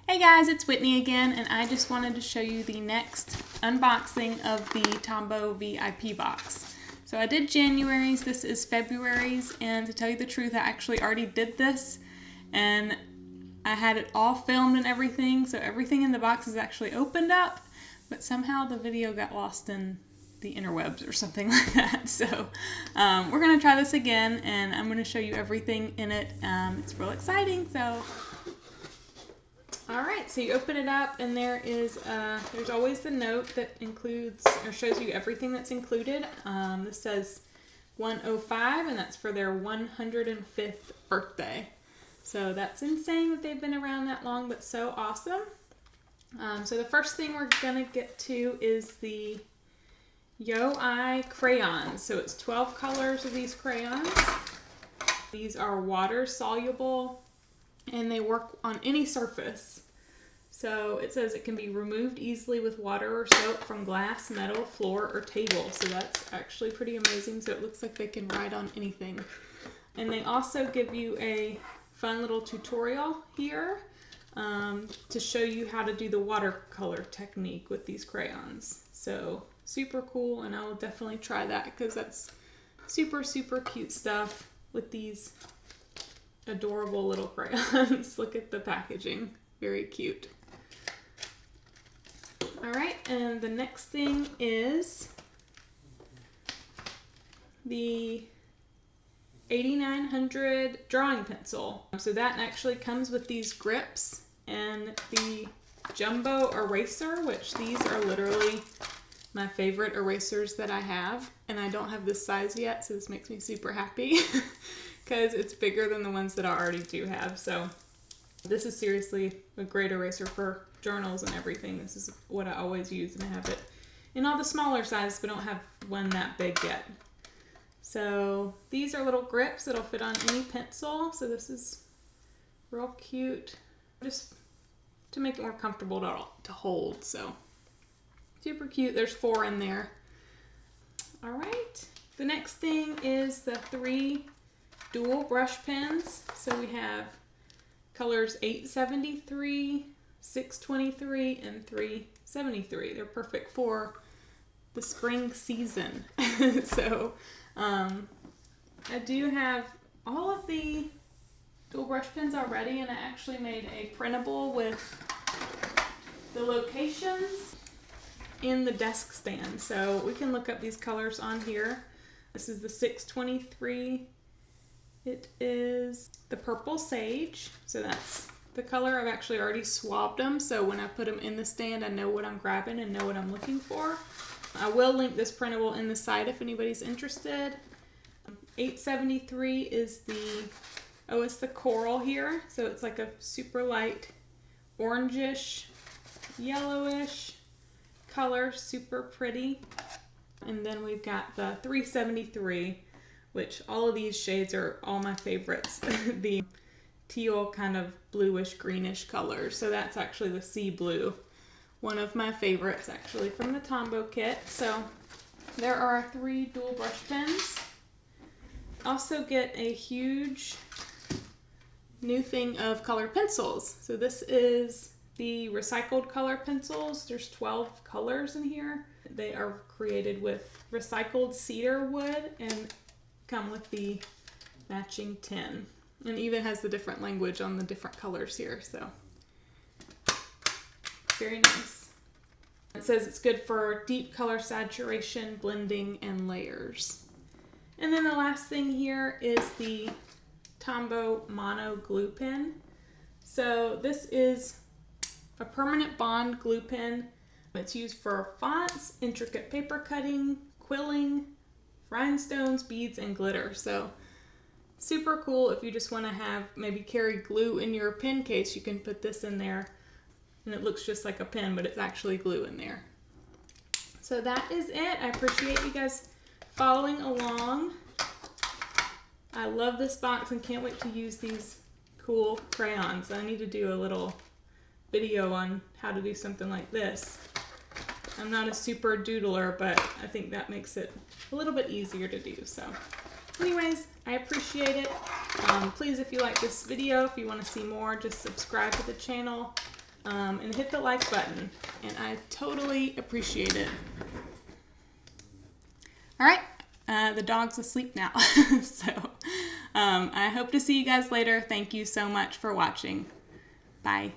Hey guys, it's Whitney again, and I just wanted to show you the next unboxing of the Tombow VIP box. So I did January's, this is February's, and to tell you the truth, I actually already did this, and I had it all filmed and everything, so everything in the box is actually opened up, but somehow the video got lost in the interwebs or something like that. So we're going to try this again, and I'm going to show you everything in it. It's real exciting, so... Alright, so you open it up and there's always the note that includes or shows you everything that's included. This says 105 and that's for their 105th birthday. So that's insane that they've been around that long, but so awesome. So the first thing we're going to get to is the Yo-I crayons. So it's 12 colors of these crayons. These are water soluble and they work on any surface. So it says it can be removed easily with water or soap from glass, metal, floor, or table. So that's actually pretty amazing. So it looks like they can write on anything. And they also give you a fun little tutorial here to show you how to do the watercolor technique with these crayons. So super cool, and I will definitely try that because that's super, super cute stuff with these adorable little crayons. Look at the packaging, very cute. All right, and the next thing is the 8900 drawing pencil. So that actually comes with these grips and the jumbo eraser, which these are literally my favorite erasers that I have, and I don't have this size yet, so this makes me super happy. Because it's bigger than the ones that I already do have. So this is seriously a great eraser for journals and everything. This is what I always use, and I have it in all the smaller sizes, but don't have one that big yet. So these are little grips that'll fit on any pencil. So this is real cute, just to make it more comfortable to hold. So super cute. There's 4 in there. All right. The next thing is the 3 dual brush pens. So we have colors 873, 623, and 373. They're perfect for the spring season. So I do have all of the dual brush pens already, and I actually made a printable with the locations in the desk stand. So we can look up these colors on here. This is the 623. It is the purple sage, so that's the color. I've actually already swabbed them, so when I put them in the stand, I know what I'm grabbing and know what I'm looking for. I will link this printable in the site if anybody's interested. 873 is it's the coral here, so it's like a super light orangish, yellowish color, super pretty. And then we've got the 373, which all of these shades are all my favorites. The teal kind of bluish greenish color. So that's actually the sea blue. One of my favorites actually from the Tombow kit. So there are 3 dual brush pens. Also get a huge new thing of colored pencils. So this is the recycled color pencils. There's 12 colors in here. They are created with recycled cedar wood and come with the matching tin, and even has the different language on the different colors here, so very nice. It says it's good for deep color saturation, blending, and layers. And then the last thing here is the Tombow Mono glue pen. So this is a permanent bond glue pen. It's used for fonts, intricate paper cutting, quilling, rhinestones, beads, and glitter. So super cool. If you just want to have maybe carry glue in your pen case, you can put this in there and it looks just like a pen, but it's actually glue in there. So that is it. I appreciate you guys following along. I love this box and can't wait to use these cool crayons. I need to do a little video on how to do something like this. I'm not a super doodler, but I think that makes it a little bit easier to do. So anyways, I appreciate it. Please, if you like this video, if you want to see more, just subscribe to the channel. and hit the like button. And I totally appreciate it. All right, the dog's asleep now. So I hope to see you guys later. Thank you so much for watching. Bye.